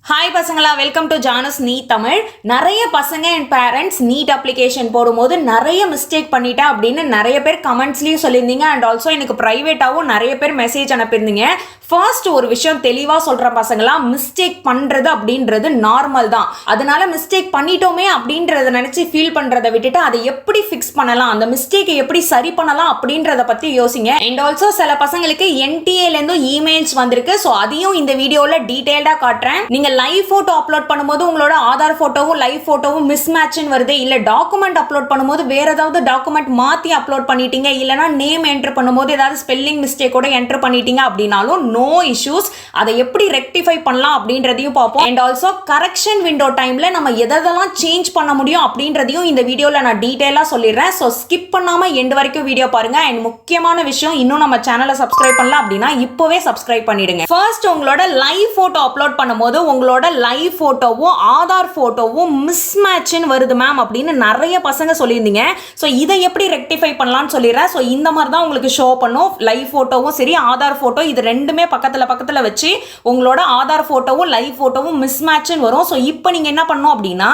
Hi பசங்களா, welcome to ஜானஸ் NEET Tamil. நிறைய பசங்க அண்ட் பேரண்ட்ஸ் நீட் அப்ளிகேஷன் போடும்போது நிறைய மிஸ்டேக் பண்ணிட்டேன் அப்படின்னு நிறைய பேர் கமெண்ட்ஸ்லேயும் சொல்லியிருந்தீங்க. அண்ட் ஆல்சோ எனக்கு ப்ரைவேட்டாகவும் நிறைய பேர் மெசேஜ் அனுப்பியிருந்தீங்க. ஃபர்ஸ்ட் ஒரு விஷயம் தெளிவாக சொல்கிறேன் பசங்களா, மிஸ்டேக் பண்ணுறது அப்படின்றது நார்மல் தான். அதனால மிஸ்டேக் பண்ணிட்டோமே அப்படின்றத நினச்சி ஃபீல் பண்ணுறதை விட்டுட்டு அதை எப்படி ஃபிக்ஸ் பண்ணலாம், அந்த மிஸ்டேக்கை எப்படி சரி பண்ணலாம் அப்படின்றத பற்றி யோசிங்க. அண்ட் ஆல்சோ சில பசங்களுக்கு NTAலேருந்தும் இமெயில்ஸ் வந்திருக்கு. ஸோ அதையும் இந்த வீடியோவில் டீட்டெயில்டாக காட்டுறேன். நீங்கள் லைவ் போட்டோ அப்லோட் பண்ணும்போது உங்களோட ஆதார் போட்டோவும் லைவ் போட்டோவும் மிஸ்மேட்ச்னு வருது, இல்ல டாக்குமெண்ட் அப்லோட் பண்ணும்போது வேற ஏதாவது டாக்குமெண்ட் மாத்தி அப்லோட் பண்ணிட்டீங்க, இல்லனா நேம் என்டர் பண்ணும்போது ஏதாவது ஸ்பெல்லிங் மிஸ்டேக்கோட என்டர் பண்ணிட்டீங்க அப்படினாலும் நோ இஷ்யூஸ். அதை எப்படி ரெக்டிஃபை பண்ணலாம் அப்படின்றதையும் பார்ப்போம். அண்ட் ஆல்சோ கரெக்ஷன் விண்டோ டைம்ல நம்ம எதெல்லாம் சேஞ்ச் பண்ண முடியும் அப்படின்றதையும் இந்த வீடியோல நான் டீடைலா சொல்லிடுறேன். ஸோ ஸ்கிப் பண்ணாம எண்ட் வரைக்கும் வீடியோ பாருங்க. அண்ட் முக்கியமான விஷயம், இன்னும் நம்ம சேனலை சப்ஸ்கிரைப் பண்ணலாம் அப்படின்னா இப்போவே சப்ஸ்கிரைப் பண்ணிடுங்க. ஃபர்ஸ்ட் உங்களோட லைவ் போட்டோ அப்லோட் பண்ணும்போது உங்களோட லைவ் போட்டோவும் ஆதார் போட்டோவும் மிஸ்மேட்ச்னு வருது மேம் அப்படின்னு நிறைய பசங்க சொல்லியிருந்தீங்க. ஸோ இதை எப்படி ரெக்டிஃபை பண்ணலாம்னு சொல்லிடுறேன். ஸோ இந்த மாதிரி தான் உங்களுக்கு ஷோ பண்ணும். லைவ் போட்டோவும் சரி, ஆதார் போட்டோ இது ரெண்டுமே பக்கத்தில் வச்சு உங்களோட ஆதார் போட்டோவும் லைவ் போட்டோவும் மிஸ்மேட்ச்னு வரும். ஸோ இப்போ நீங்கள் என்ன பண்ணணும் அப்படின்னா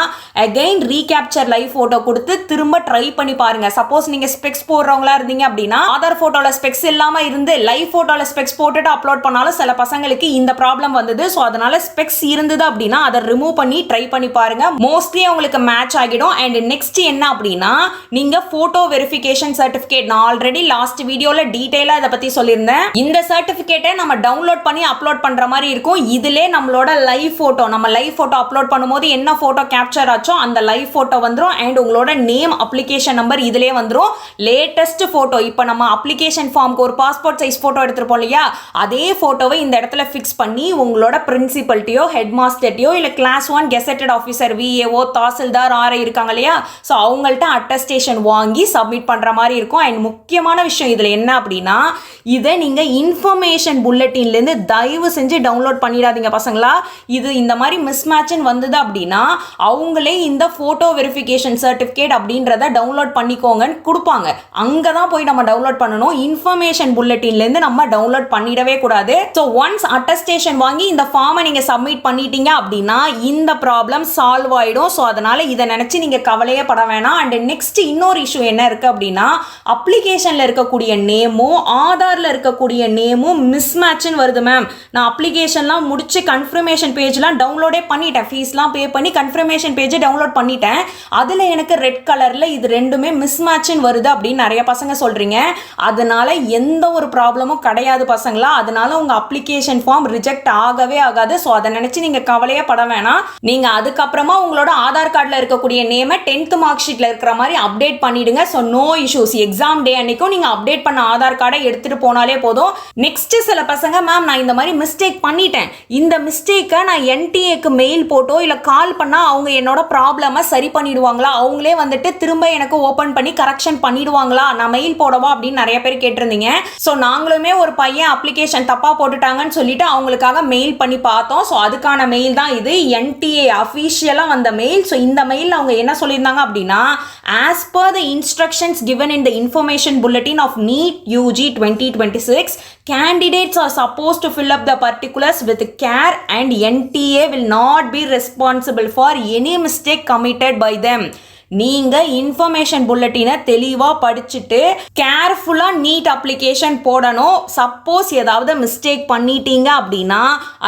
அகைன் ரீகேப்சர் லைவ் போட்டோ கொடுத்து திரும்ப ட்ரை பண்ணி பாருங்க. சப்போஸ் நீங்கள் ஸ்பெக்ஸ் போடுறவங்களா இருந்தீங்க அப்படின்னா ஆதார் போட்டோல ஸ்பெக்ஸ் இல்லாமல் இருந்து லைவ் போட்டோல ஸ்பெக்ஸ் போட்டுட்டு அப்லோட் பண்ணாலும் சில பசங்களுக்கு இந்த ப்ராப்ளம் வந்தது. ஸோ அதனால ஸ்பெக்ஸ் இருந்தது அப்படின்னா அதை ரிமூவ் பண்ணி ட்ரை பண்ணி பாருங்க. மோஸ்ட்லி உங்களுக்கு மேட்ச் ஆகிடும். அண்ட் நெக்ஸ்ட் என்ன அப்படின்னா, நீங்க போட்டோ வெரிஃபிகேஷன் சர்டிபிகேட், நான் ஆல்ரெடி லாஸ்ட் வீடியோல டீடைலா இதை பத்தி சொல்லியிருந்தேன். இந்த சர்டிபிகேட்டை நம்ம டவுன்லோட் பண்ணி அப்லோட் பண்ற மாதிரி இருக்கும். இதிலே நம்மளோட லைவ் போட்டோ, நம்ம லைவ் போட்டோ அப்லோட் பண்ணும்போது என்ன போட்டோ கேப்சர் ஆச்சோ அந்த லைவ் போட்டோ வந்துடும். அண்ட் உங்களோட நேம், அப்ளிகேஷன் நம்பர் இதிலே வந்துடும். லேட்டஸ்ட் போட்டோ, இப்போ நம்ம அப்ளிகேஷன் ஃபார்முக்கு ஒரு பாஸ்போர்ட் சைஸ் போட்டோ எடுத்துருப்போம் இல்லையா, அதே போட்டோவை இந்த இடத்துல ஃபிக்ஸ் பண்ணி உங்களோட பிரின்சிபல்ட்டியோ ஹெட் மாஸ்டர்ட்டியோ இல்ல class 1 gazetted officer VAO tahsildar RI இருக்காங்க இல்லையா, ஸோ அவங்கள்ட்ட அட்டஸ்டேஷன் வாங்கி சப்மிட் பண்ற மாதிரி இருக்கும். அண்ட் முக்கியமான விஷயம் இதுல என்ன அப்படின்னா, இதை நீங்க இன்ஃபர்மேஷன் புல்லட்டின்ல இருந்து தயவு செஞ்சு டவுன்லோட் பண்ணிடாதீங்க பசங்களா. இது இந்த மாதிரி மிஸ்மேட்ச்னு வந்தது அப்படின்னா அவங்களே இந்த போட்டோ வெரிஃபிகேஷன் சர்டிபிகேட் அப்படின்றத டவுன்லோட் பண்ணிக்கோங்கன்னு கொடுப்பாங்க. அங்கதான் போய் நம்ம டவுன்லோட் பண்ணணும். இன்ஃபர்மேஷன் புல்லட்டின்ல இருந்து நம்ம டவுன்லோட் பண்ணிடவே கூடாது. ஸோ ஒன்ஸ் அட்டஸ்டேஷன் வாங்கி இந்த ஃபார்மை நீங்க சப்மிட் பண்ணிட்டீங்க அப்படின்னா இந்த ப்ராப்ளம் சால்வ் ஆயிடும். ஸோ அதனால இதை நினைச்சு நீங்க கவலையே பட வேணாம். அண்ட் நெக்ஸ்ட் இன்னொரு இஷ்யூ என்ன இருக்கு அப்படின்னா, அப்ளிகேஷன்ல இருக்கக்கூடிய நேமும் ஆதார்ல இருக்கக்கூடிய நேமும் மிஸ்மேட்ச்னு வருது மேம். நான் அப்ளிகேஷன்லாம் முடிச்சு கன்ஃபர்மேஷன் பேஜ்லாம் டவுன்லோடே பண்ணிட்டேன், ஃபீஸ்லாம் பே பண்ணி கன்ஃபர்மேஷன் பேஜ் டவுன்லோட் பண்ணிட்டேன், அதுல எனக்கு ரெட் கலர்ல இது ரெண்டுமே மிஸ்மேட்ச்னு வருது அப்படின்னு நிறைய பசங்க சொல்றீங்க. அதனால எந்த ஒரு ப்ராப்ளமும் கிடையாது பசங்களா. அதனால உங்க அப்ளிகேஷன் ஃபார்ம் ரிஜெக்ட் ஆகவே ஆகாது. ஸோ அதை நினைச்சு நீங்க கவலையே பட வேணாம். நீங்க அதுக்கப்புறமா உங்களோட ஆதார் கார்டில் இருக்கக்கூடிய நேமை 10th மார்க் ஷீட்ல இருக்கிற மாதிரி அப்டேட் பண்ணிடுங்க. So no issues. Exam day அன்னைக்கும் நீங்க அப்டேட் பண்ண ஆதார் கார்டை எடுத்துட்டு போனாலே போதும். நெக்ஸ்ட் சில பசங்க, மேம் நான் இந்த மாதிரி மிஸ்டேக் பண்ணிட்டேன், இந்த மிஸ்டேக்கை நான் NTAக்கு மெயில் போட்டோ இல்ல கால் பண்ணா அவங்க என்னோட ப்ராப்ளமை சரி பண்ணிடுவாங்களா, அவங்களே வந்துட்டு திரும்ப எனக்கு ஓபன் பண்ணி கரெக்ஷன் பண்ணிடுவாங்களா, நான் மெயில் போடவா அப்படின்னு நிறைய பேர் கேட்டிருந்தீங்க. ஸோ நாங்களுமே ஒரு பையன் அப்ளிகேஷன் தப்பா போட்டுட்டாங்கன்னு சொல்லிட்டு அவங்களுக்காக மெயில் பண்ணி பார்த்தோம். ஸோ அதுக்கான மெயில் தான் இது, NTA அஃபிஷியலா வந்த மெயில். ஸோ இந்த மெயில் அவங்க என்ன சொல்லியிருந்தாங்க அப்படின்னா, as per the instructions given in the information bulletin of NEET UG 2026, candidates are supposed to fill up the particulars with care and NTA will not be responsible for any mistake committed by them. நீங்க information புல்லட்டினை தெளிவா படிச்சுட்டு கேர்ஃபுல்லா NEET application போடணும். Suppose ஏதாவது mistake பண்ணிட்டீங்க அப்படின்னா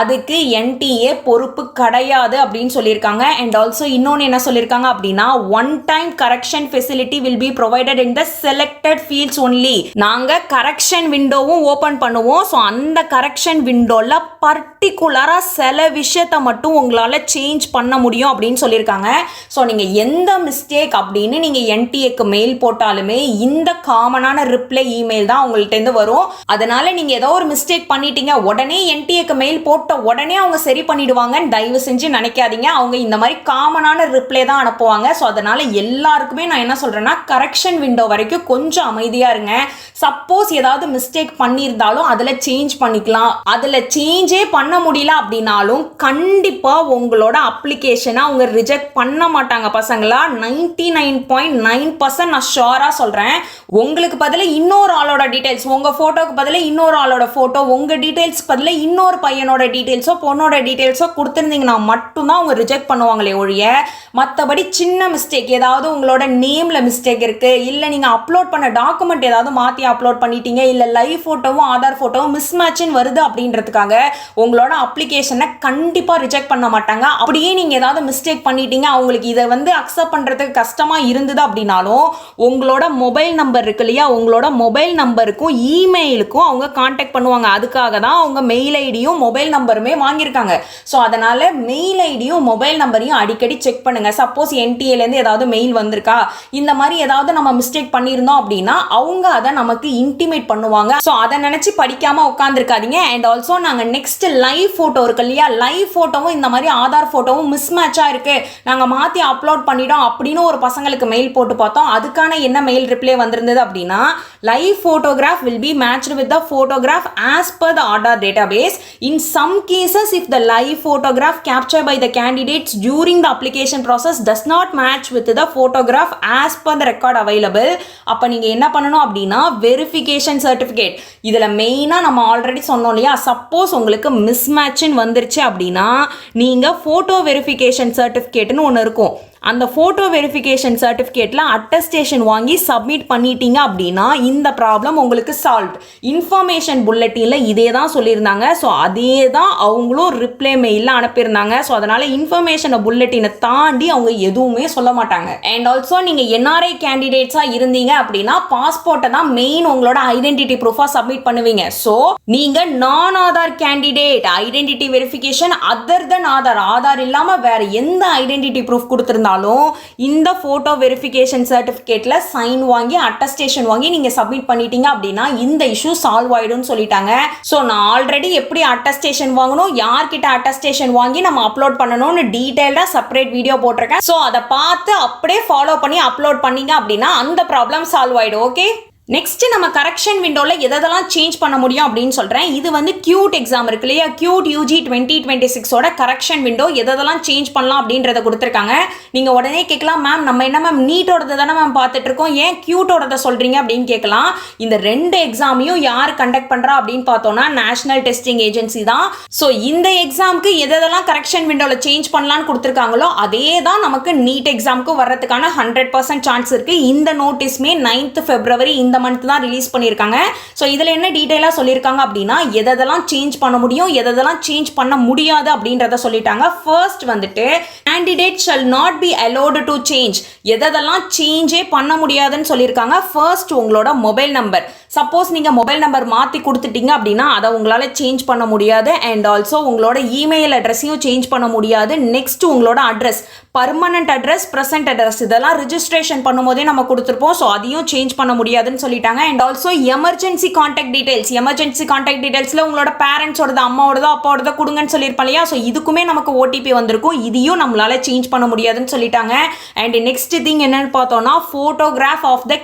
அதுக்கு NTA பொறுப்பு கிடையாது அப்படின்னு சொல்லியிருக்காங்க. அண்ட் ஆல்சோ இன்னொன்று என்ன சொல்லியிருக்காங்க அப்படின்னா, one time correction facility will be provided in the selected fields only. நாங்க கரெக்ஷன் விண்டோவும் ஓபன் பண்ணுவோம். ஸோ அந்த கரெக்ஷன் விண்டோல பர்டிகுலரா சில விஷயத்தை மட்டும் உங்களால சேஞ்ச் பண்ண முடியும் அப்படின்னு சொல்லியிருக்காங்க. ஸோ நீங்க எந்த மிஸ்டேக் அப்படின்னு நீங்க NTAக்கு மெயில் போட்டாலுமே இந்த காமனான ரிப்ளை இமெயில் தான் உங்கள்ட்ட இருந்து வரும். அதனால நீங்க ஏதோ ஒரு மிஸ்டேக் பண்ணிட்டீங்க உடனே NTAக்கு மெயில் போட்ட உடனே அவங்க சரி பண்ணிடுவாங்கன்னு தயவு செஞ்சு நினைக்காதீங்க. அவங்க இந்த மாதிரி காமனான ரிப்ளை தான் அனுப்புவாங்க. ஸோ அதனால எல்லாருக்குமே நான் என்ன சொல்றேன்னா, கரெக்ஷன் விண்டோ வரைக்கும் கொஞ்சம் அமைதியா இருங்க. சப்போஸ் ஏதாவது மிஸ்டேக் பண்ணியிருந்தாலும் அதுல சேஞ்ச் பண்ணிக்கலாம். அதுல சேஞ்சே பண்ண முடியல அப்படின்னாலும் கண்டிப்பா உங்களோட அப்ளிகேஷனை அவங்க ரிஜெக்ட் பண்ண மாட்டாங்க பசங்களா. 90 99.9% நான் ஷோராக சொல்கிறேன். உங்களுக்கு பதில் இன்னொரு ஆளோட டீட்டெயில்ஸ், உங்கள் ஃபோட்டோக்கு பதில் இன்னொரு ஆளோட ஃபோட்டோ, உங்கள் டீட்டெயில்ஸ்க்கு பதில் இன்னொரு பையனோட டீட்டெயில்ஸோ பொண்ணோட டீட்டெயில்ஸோ கொடுத்துருந்தீங்கன்னா மட்டும்தான் அவங்க ரிஜெக்ட் பண்ணுவாங்களே ஒழிய, மற்றபடி சின்ன மிஸ்டேக், ஏதாவது உங்களோட நேமில் மிஸ்டேக் இருக்குது, இல்லை நீங்கள் அப்லோட் பண்ண டாக்குமெண்ட் ஏதாவது மாற்றி அப்லோட் பண்ணிட்டீங்க, இல்லை லைவ் ஃபோட்டோவும் ஆதார் ஃபோட்டோவும் மிஸ்மேட்ச்னு வருது அப்படின்றதுக்காக உங்களோட அப்ளிகேஷனை கண்டிப்பாக ரிஜெக்ட் பண்ண மாட்டாங்க. அப்படியே நீங்கள் ஏதாவது மிஸ்டேக் பண்ணிட்டீங்க, அவங்களுக்கு இதை அக்செப்ட் பண்ணுறதுக்கு கஷ்டமாக இருந்தது அப்படின்னாலும் உங்களோட மொபைல் நம்பர் இருக்கு இல்லையா, உங்களோட மொபைல் நம்பருக்கும் இமெயிலுக்கும் அவங்க கான்டாக்ட் பண்ணுவாங்க. அதுக்காக தான் அவங்க மெயில் ஐடியும் மொபைல் நம்பருமே வாங்கியிருக்காங்க. ஸோ அதனால் மெயில் ஐடியும் மொபைல் நம்பரையும் அடிக்கடி செக் பண்ணுங்கள். சப்போஸ் NTA ஏதாவது மெயில் வந்திருக்கா, இந்த மாதிரி ஏதாவது நம்ம மிஸ்டேக் பண்ணியிருந்தோம் அப்படின்னா அவங்க அதை நமக்கு இன்டிமேட் பண்ணுவாங்க. ஸோ அதை நினச்சி படிக்காமல் உட்காந்துருக்காதீங்க. அண்ட் ஆல்சோ நாங்கள் நெக்ஸ்ட் லைவ் ஃபோட்டோ இருக்கு இல்லையா, லைவ் ஃபோட்டோவும் இந்த மாதிரி ஆதார் ஃபோட்டோவும் மிஸ்மேட்சாக இருக்குது, நாங்கள் மாற்றி அப்லோட் பண்ணிட்டோம் அப்படின்னு ஒரு பசங்களுக்கு மெயில் போட்டு பார்த்தோம். அதுக்கான என்ன மெயில் ரிப்ளை வந்திருந்தது அப்படின்னா, live photograph will be matched with the photograph as per the Aadhaar database. In some cases, if the live photograph captured by the candidates during the application process does not match with the photograph as per the record available, அப்போ நீங்கள் என்ன பண்ணணும் அப்படின்னா verification certificate. இதில் மெயினாக நம்ம already சொன்னோம் இல்லையா, சப்போஸ் உங்களுக்கு மிஸ்மேட்ச்னு வந்துருச்சு அப்படின்னா நீங்கள் ஃபோட்டோ வெரிஃபிகேஷன் சர்டிஃபிகேட்னு ஒன்று இருக்கும். அந்த ஃபோட்டோ வெரிஃபிகேஷன் சர்டிஃபிகேட்டில் அட்டஸ்டேஷன் வாங்கி சப்மிட் பண்ணிட்டீங்க அப்படின்னா இந்த ப்ராப்ளம் உங்களுக்கு சால்வ். இன்ஃபர்மேஷன் புல்லட்டினில் இதே தான் சொல்லியிருந்தாங்க. ஸோ அதே தான் அவங்களும் ரிப்ளை மெயிலில் அனுப்பியிருந்தாங்க. ஸோ அதனால் இன்ஃபர்மேஷனை புல்லட்டினை தாண்டி அவங்க எதுவுமே சொல்ல மாட்டாங்க. அண்ட் ஆல்சோ நீங்கள் NRI கேண்டிடேட்ஸாக இருந்தீங்க அப்படின்னா பாஸ்போர்ட்டை தான் மெயின் உங்களோட ஐடென்டிட்டி ப்ரூஃபாக சப்மிட் பண்ணுவீங்க. ஸோ நீங்கள் நான் Aadhaar candidate identity verification other then Aadhaar இல்லாமல் வேறு எந்த ஐடென்டிட்டி ப்ரூஃப் கொடுத்துருந்தாலும் இந்த போட்டோ வெரிஃபிகேஷன் சர்டிஃபிகேட்ல சைன் வாங்கி அட்டஸ்டேஷன் வாங்கி நீங்க சப்மிட் பண்ணிட்டீங்க அப்படின்னா இந்த இஷ்யூ சால்வ் ஆயிடும்னு சொல்லிட்டாங்க. ஸோ நான் ஆல்ரெடி எப்படி அட்டஸ்டேஷன் வாங்கணும், யார்கிட்ட அட்டஸ்டேஷன் வாங்கி நம்ம அப்லோட் பண்ணணும்னு டீடைல்டா செப்பரேட் வீடியோ போட்டிருக்கேன். ஸோ அதை பார்த்து அப்படியே ஃபாலோ பண்ணி அப்லோட் பண்ணீங்க அப்படின்னா அந்த ப்ராப்ளம் சால்வ் ஆயிடும். ஓகே, நெக்ஸ்ட் நம்ம கரெக்ஷன் விண்டோவில் எதெல்லாம் சேஞ்ச் பண்ண முடியும் அப்படின்னு சொல்கிறேன். இது கியூட் எக்ஸாம் இருக்கு இல்லையா, கியூட் UG 2026 கரெக்ஷன் விண்டோ எதெல்லாம் சேஞ்ச் பண்ணலாம் அப்படின்றத கொடுத்துருக்காங்க. நீங்கள் உடனே கேட்கலாம், மேம் நம்ம என்ன மேம் நீட்டோடது தானே மேம் பார்த்துட்டு இருக்கோம், ஏன் கியூட்டோடதை சொல்கிறீங்க அப்படின்னு கேட்கலாம். இந்த ரெண்டு எக்ஸாமையும் யார் கண்டக்ட் பண்ணுறா அப்படின்னு பார்த்தோன்னா நேஷனல் டெஸ்டிங் ஏஜென்சி தான். ஸோ இந்த எக்ஸாமுக்கு எதெல்லாம் கரெக்ஷன் விண்டோவில் சேஞ்ச் பண்ணலான்னு கொடுத்துருக்காங்களோ அதே தான் நமக்கு நீட் எக்ஸாமுக்கு வர்றதுக்கான 100% சான்ஸ் இருக்குது. இந்த நோட்டீஸ்மே 9th February இந்த மந்த் தான் ரிலீஸ் பண்ணியிருக்காங்க. ஸோ இதில் என்ன டீட்டெயிலாக சொல்லியிருக்காங்க அப்படின்னா எதெல்லாம் சேஞ்ச் பண்ண முடியும் எதெல்லாம் சேஞ்ச் பண்ண முடியாது அப்படின்றத சொல்லிட்டாங்க. First candidate shall not be allowed to change, எதெல்லாம் சேஞ்சே பண்ண முடியாதுன்னு சொல்லியிருக்காங்க. ஃபர்ஸ்ட் உங்களோட மொபைல் நம்பர், சப்போஸ் நீங்கள் மொபைல் நம்பர் மாற்றி கொடுத்துட்டீங்க அப்படின்னா அதை உங்களால் சேஞ்ச் பண்ண முடியாது. அண்ட் ஆல்சோ உங்களோட இமெயில் அட்ரஸையும் சேஞ்ச் பண்ண முடியாது. நெக்ஸ்ட் உங்களோட address, permanent address, present address, இதெல்லாம் ரிஜிஸ்ட்ரேஷன் பண்ணும்போதே நம்ம கொடுத்துருப்போம். ஸோ அதையும் சேஞ்ச் பண்ண முடியாதுன்னு சொல்லிட்டாங்க. அண்ட் ஆல்சோ எமர்ஜென்சி கான்டாக்ட் டீடைல்ஸில் உங்களோட பேரண்ட்ஸோடது, அம்மாவோடதோ அப்பாவோடதோ கொடுங்கன்னு சொல்லியிருப்போம் இல்லையா, ஸோ இதுக்குமே நமக்கு OTP வந்திருக்கும். இதையும் நம்மளால சேஞ்ச் பண்ண முடியாதுன்னு சொல்லிட்டாங்க. அண்ட் நெக்ஸ்ட் திங் என்னன்னு பார்த்தோம்னா ஃபோட்டோகிராஃப் ஆஃப் த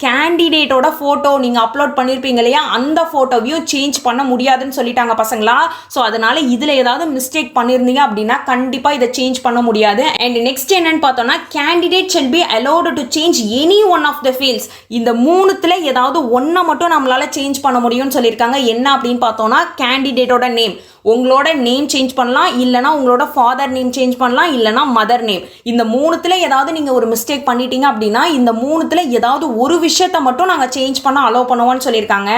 கேண்டிடேட்டோட ஃபோட்டோ நீங்கள் அப்லோட் பண்ணியிருப்பீங்க இல்லையா, அந்த ஃபோட்டோவையும் சேஞ்ச் பண்ண முடியாதுன்னு சொல்லிட்டாங்க பசங்களா. ஸோ அதனால இதில் ஏதாவது மிஸ்டேக் பண்ணியிருந்தீங்க அப்படின்னா கண்டிப்பாக இதை சேஞ்ச் பண்ண முடியாது. அண்ட் நெக்ஸ்ட் என்னன்னு பார்த்தோம்னா candidate shall be allowed to change any one of the fields, இந்த மூணுத்துல ஏதாவது ஒன்றை மட்டும் நம்மளால சேஞ்ச் பண்ண முடியும்னு சொல்லியிருக்காங்க. என்ன அப்படின்னு பார்த்தோம்னா கேண்டிடேட்டோட நேம், உங்களோட நேம் சேஞ்ச் பண்ணலாம், இல்லைனா உங்களோட ஃபாதர் நேம் சேஞ்ச் பண்ணலாம், இல்லைனா மதர் நேம். இந்த மூணுத்துல ஏதாவது நீங்கள் ஒரு மிஸ்டேக் பண்ணிட்டீங்க அப்படின்னா இந்த மூணுத்துல ஏதாவது ஒரு விஷயத்தை மட்டும் நாங்கள் சேஞ்ச் பண்ண அலோவ் பண்ணுவோம்னு சொல்லியிருக்காங்க.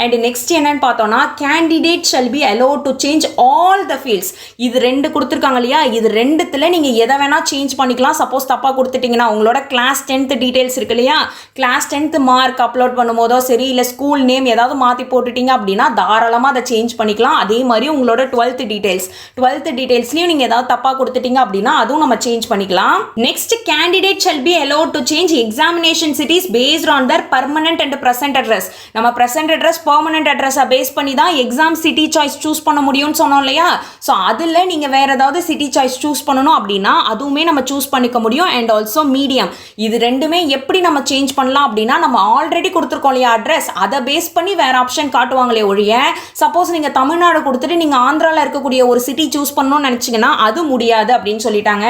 அண்ட் நெக்ஸ்ட் என்னன்னு பார்த்தோம்னா candidate shall be allow to change all the fields, இது ரெண்டு கொடுத்துருக்காங்க இல்லையா, இது ரெண்டுத்துல நீங்கள் எதை வேணால் சேஞ்ச் பண்ணிக்கலாம். சப்போஸ் தப்பாக கொடுத்துட்டீங்கன்னா உங்களோட கிளாஸ் 10th டீடைல்ஸ் இருக்கு இல்லையா, கிளாஸ் 10th மார்க் அப்லோட் பண்ணும்போதோ சரி, இல்லை ஸ்கூல் நேம் ஏதாவது மாற்றி போட்டுட்டீங்க அப்படின்னா தாராளமாக அதை சேஞ்ச் பண்ணிக்கலாம். அதே மாதிரி உங்களோட 12th டீடைல்ஸ்லயும் நீங்க ஏதாவது தப்பா கொடுத்துட்டீங்க அப்படின்னா அதுவும் நம்ம சேஞ்ச் பண்ணிக்கலாம். Next candidate shall be allow to change examination cities based on their permanent and present address. நம்ம பிரசன்ட் அட்ரஸ் பர்மனன்ட் அட்ரஸை பேஸ் பண்ணி தான் எக்ஸாம் சிட்டி சாய்ஸ் சூஸ் பண்ண முடியும்னு சொன்னோம் இல்லையா. ஸோ அதில் நீங்க வேற ஏதாவது சிட்டி சாய்ஸ் சூஸ் பண்ணணும் அப்படின்னா அதுவுமே நம்ம சூஸ் பண்ணிக்க முடியும். அண்ட் ஆல்சோ மீடியம், இது ரெண்டுமே எப்படி நம்ம சேஞ்ச் பண்ணலாம் அப்படின்னா நம்ம ஆல்ரெடி கொடுத்துருக்கோம் இல்லையா அட்ரஸ், அதை பேஸ் பண்ணி வேற ஆப்ஷன் காட்டுவாங்களே ஒழிய சப்போஸ் நீங்க தமிழ்நாடு கொடுத்துட்டு நீங்க ஆந்திராவில் இருக்கக்கூடிய ஒரு சிட்டி சூஸ் பண்ணணும்னு நினைச்சீங்கன்னா அது முடியாது அப்படின்னு சொல்லிட்டாங்க.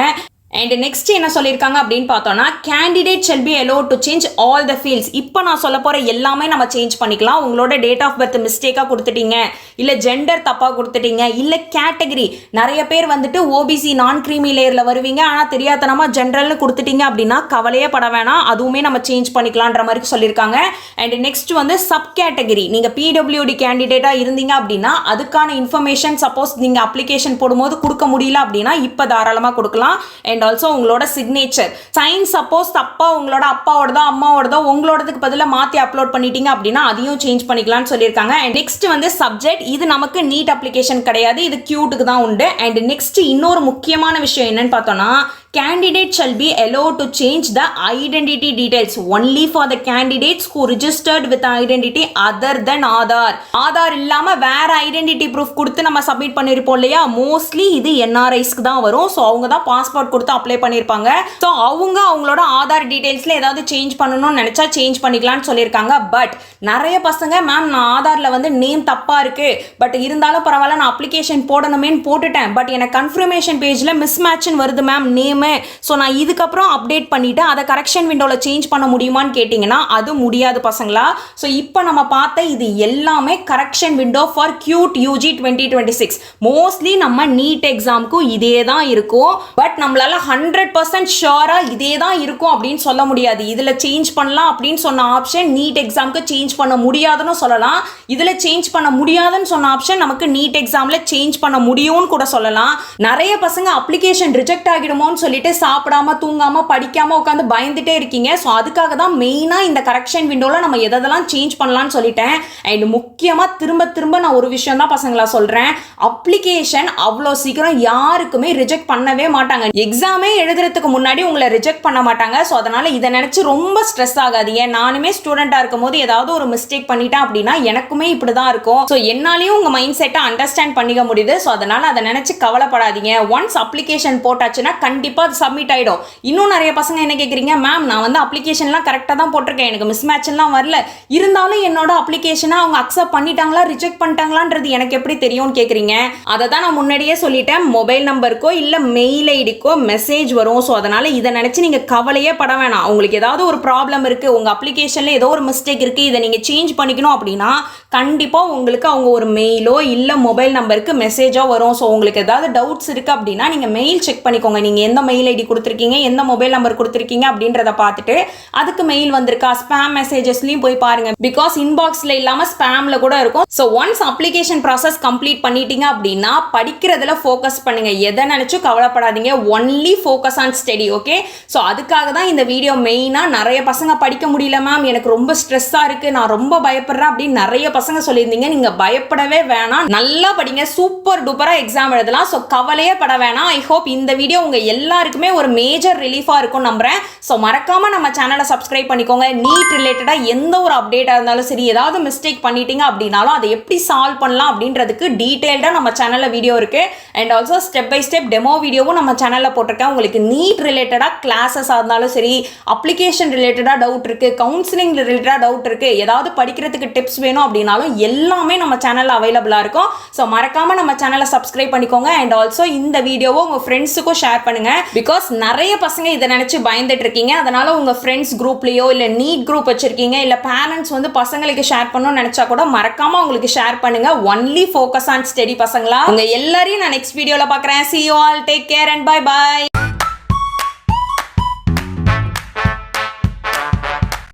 அண்ட் நெக்ஸ்ட் என்ன சொல்லியிருக்காங்க அப்படின்னு பார்த்தோம்னா candidate shell B allowed to change all the fields. இப்போ நான் சொல்ல போகிற எல்லாமே நம்ம சேஞ்ச் பண்ணிக்கலாம். உங்களோட டேட் ஆஃப் பர்த் மிஸ்டேக்காக கொடுத்துட்டீங்க, இல்லை ஜெண்டர் தப்பாக கொடுத்துட்டீங்க, இல்லை கேட்டகரி நிறைய பேர் வந்துட்டு ஓபிசி நான் கிரீமி லேயரில் வருவீங்க ஆனால் தெரியாதனமாக ஜென்ரல்னு கொடுத்துட்டீங்க அப்படின்னா கவலையே பட வேணாம், அதுவுமே நம்ம சேஞ்ச் பண்ணிக்கலான்ற மாதிரி சொல்லியிருக்காங்க. அண்ட் நெக்ஸ்ட் வந்து சப் கேட்டகரி, நீங்கள் பிடபிள்யூடி கேண்டிடேட்டாக இருந்தீங்க அப்படின்னா அதுக்கான இன்ஃபர்மேஷன் சப்போஸ் நீங்கள் அப்ளிகேஷன் போடும்போது கொடுக்க முடியல அப்படின்னா இப்போ தாராளமாக கொடுக்கலாம். அண்ட் ஆல்சோ உங்களோட சிக்னேச்சர் சைன் சப்போஸ் தப்பா உங்களோட அப்பாவோடதோ அம்மாவோடதோ உங்களோடதுக்கு பதிலாக மாற்றி அப்லோட் பண்ணிட்டீங்க அப்படின்னா அதையும் சேஞ்ச் பண்ணிக்கலாம்னு சொல்லியிருக்காங்க. அண்ட் நெக்ஸ்ட் வந்து சப்ஜெக்ட், இது நமக்கு நீட் அப்ளிகேஷன் கிடையாது, இது கியூட்டுக்கு தான் உண்டு. அண்ட் நெக்ஸ்ட் இன்னொரு முக்கியமான விஷயம் என்னன்னு பார்த்தோம்னா candidate shall be allowed to change the identity details only for the candidates who registered with identity other than Aadhaar. Aadhaar இல்லாம வேற ஐடென்டிட்டி ப்ரூஃப் கொடுத்து நம்ம சப்மிட் பண்ணிருப்போம் இல்லையா, மோஸ்ட்லி இது NRIஸ்க்கு தான் வரும். ஸோ அவங்க தான் பாஸ்போர்ட் கொடுத்து அப்ளை பண்ணியிருப்பாங்க. ஸோ அவங்களோட ஆதார் டீடைல்ஸ்ல ஏதாவது சேஞ்ச் பண்ணணும்னு நினைச்சா சேஞ்ச் பண்ணிக்கலாம்னு சொல்லியிருக்காங்க. பட் நிறைய பசங்க மேம் நான் ஆதார்ல வந்து நேம் தப்பா இருக்கு, பட் இருந்தாலும் பரவாயில்ல நான் அப்ளிகேஷன் போடணுமேன்னு போட்டுட்டேன், பட் எனக்கு கன்ஃபர்மேஷன் பேஜ்ல மிஸ்மேட்ச்னு வருது மேம் நேம். ஸோ நான் இதுக்கப்புறம் அப்டேட் பண்ணிவிட்டு அதை கரெக்ஷன் விண்டோவில் சேஞ்ச் பண்ண முடியுமான்னு கேட்டிங்கன்னா அது முடியாது பசங்களா. ஸோ இப்போ நம்ம பார்த்த இது எல்லாமே correction window for cute UG 2026. Mostly நம்ம நீட் எக்ஸாமுக்கு இதே தான் இருக்கும். பட் நம்மளால 100% ஷுவராக இதே தான் இருக்கும் அப்படின்னு சொல்ல முடியாது. இதில் சேஞ்ச் பண்ணலாம் அப்படின்னு சொன்ன ஆப்ஷன் நீட் எக்ஸாமுக்கு சேஞ்ச் பண்ண முடியாதுன்னு சொல்லலாம். இதில் சேஞ்ச் பண்ண முடியாதுன்னு சொன்ன ஆப்ஷன் நமக்கு நீட் எக்ஸாமில் சேஞ்ச் பண்ண முடியும்னு கூட சொல்லலாம். நிறைய பசங்க அப்ளிகேஷன் ரிஜெக்ட் ஆகிடுமோன்னு சொல்லிட்டு சாப்பிடாம தூங்காம படிக்காம உட்காந்து பயந்துட்டே இருக்கீங்க. ஸோ அதுக்காக தான் மெயினாக இந்த கரெக்ஷன் விண்டோவில் நம்ம எதெல்லாம் சேஞ்ச் பண்ணலாம்னு சொல்லிட்டேன். அண்ட் முக்கியமாக திரும்ப நான் ஒரு விஷயம் தான் பசங்களா சொல்கிறேன், அப்ளிகேஷன் அவ்வளோ சீக்கிரம் யாருக்குமே ரிஜெக்ட் பண்ணவே மாட்டாங்க. எக்ஸாமே எழுதுறதுக்கு முன்னாடி உங்களை ரிஜெக்ட் பண்ண மாட்டாங்க. ஸோ அதனால் இதை நினச்சி ரொம்ப ஸ்ட்ரெஸ் ஆகாதீங்க. நானுமே ஸ்டூடெண்ட்டாக இருக்கும் போது ஏதாவது ஒரு மிஸ்டேக் பண்ணிட்டேன் அப்படின்னா எனக்குமே இப்படி தான் இருக்கும். ஸோ என்னாலையும் உங்கள் மைண்ட் செட்டை அண்டர்ஸ்டாண்ட் பண்ணிக்க முடியுது. ஸோ அதனால் அதை நினச்சி கவலைப்படாதீங்க. ஒன்ஸ் அப்ளிகேஷன் போட்டாச்சுன்னா கண்டிப்பாக சப்மிட் ஆயிடும். இன்னும் நிறைய பசங்க என்ன கேட்குறீங்க, மேம் நான் வந்து அப்ளிகேஷன்லாம் கரெக்டாக தான் போட்டிருக்கேன், எனக்கு மிஸ்மேட்ச்லாம் வரல, இருந்தாலும் என்னோட அப்ளிகேஷனை அவங்க அக்செப்ட் பண்ணிட்டாங்களா ரிஜெக்ட் பண்ணிட்டாங்களான்றது எனக்கு எப்படி தெரியும்னு கேட்குறீங்க. அதை தான் நான் முன்னாடியே சொல்லிட்டேன், மொபைல் நம்பருக்கோ இல்லை மெயில் ஐடிக்கோ மெசேஜ் வரும். ஸோ அதனால் இதை நினச்சி நீங்கள் கவலையே பட வேணாம். உங்களுக்கு ஏதாவது ஒரு ப்ராப்ளம் இருக்குது, உங்கள் அப்ளிகேஷனில் ஏதோ ஒரு மிஸ்டேக் இருக்குது, இதை நீங்கள் சேஞ்ச் பண்ணிக்கணும் அப்படின்னா கண்டிப்பாக உங்களுக்கு அவங்க ஒரு மெயிலோ இல்லை மொபைல் நம்பருக்கு மெசேஜோ வரும். ஸோ உங்களுக்கு ஏதாவது டவுட்ஸ் இருக்குது அப்படின்னா நீங்கள் மெயில் செக் பண்ணிக்கோங்க. நீங்கள் எந்த மெயில் ஐடி கொடுத்துருக்கீங்க, எந்த மொபைல் நம்பர் கொடுத்துருக்கீங்க அப்படின்றத பார்த்துட்டு அதுக்கு மெயில் வந்திருக்கா ஸ்பேம் மெசேஜஸ்லையும் போய் பாருங்க. பிகாஸ் இன்பாக்ஸில் இல்லாமல் ஸ்பேமில் கூட இருக்கும். So once application process complete பண்ணிட்டீங்க அப்படின்னா படிக்கிறதுல ஃபோக்கஸ் பண்ணுங்க. எதை நினச்சும் கவலைப்படாதீங்க, only focus on study. Okay, so அதுக்காக தான் இந்த வீடியோ மெயினாக. நிறைய பசங்க படிக்க முடியல மேம், எனக்கு ரொம்ப ஸ்ட்ரெஸ்ஸாக இருக்குது, நான் ரொம்ப பயப்படுறேன் அப்படின்னு நிறைய பசங்க சொல்லியிருந்தீங்க. நீங்கள் பயப்படவே வேணாம், நல்லா படிங்க, சூப்பர் டூப்பராக எக்ஸாம் எழுதலாம். ஸோ கவலையே பட வேணாம். ஐ ஹோப் இந்த வீடியோ உங்கள் எல்லாருக்குமே ஒரு மேஜர் ரிலீஃபாக இருக்கும் நம்புறேன். ஸோ மறக்காம நம்ம சேனலை சப்ஸ்கிரைப் பண்ணிக்கோங்க. நீட் ரிலேட்டடாக எந்த ஒரு அப்டேட்டாக இருந்தாலும் சரி, ஏதாவது மிஸ்டேக் பண்ணிட்டீங்க அப்படின்னாலும் அதை எப்படி சால்வ் பண்ணலாம் அப்படின்றதுக்கு டீட்டெயில்டாக நம்ம சேனலில் வீடியோ இருக்குது. And also step by step demo வீடியோவும் நம்ம சேனலில் போட்டிருக்கேன். உங்களுக்கு நீட் ரிலேட்டடாக கிளாஸஸாக இருந்தாலும் சரி, அப்ளிகேஷன் ரிலேட்டடாக டவுட் இருக்குது, கவுன்சிலிங் ரிலேட்டடாக டவுட் இருக்குது, ஏதாவது படிக்கிறதுக்கு டிப்ஸ் வேணும் அப்படின்னாலும் எல்லாமே நம்ம சேனலில் அவைலபிளாக இருக்கும். ஸோ மறக்காம நம்ம சேனலை சப்ஸ்கிரைப் பண்ணிக்கோங்க. அண்ட் ஆல்சோ இந்த வீடியோவை உங்கள் ஃப்ரெண்ட்ஸுக்கும் ஷேர் பண்ணுங்க. பிகாஸ் நிறைய பசங்க இதை நினைச்சு பயந்துட்டு இருக்கீங்க. அதனால உங்க ஃப்ரெண்ட்ஸ் குரூப்லயோ இல்ல நீட் குரூப் வச்சிருக்கீங்க, இல்ல பேரண்ட்ஸ் வந்து பசங்களுக்கு ஷேர் பண்ணணும்னு நினைச்சா கூட மறக்காம உங்களுக்கு ஷேர் பண்ணுங்க. ஒன்லி ஃபோக்கஸ் ஆன் ஸ்டடி பசங்களா. உங்க எல்லாரையும் நான் நெக்ஸ்ட் வீடியோல பார்க்கறேன். See you all, take care and bye bye.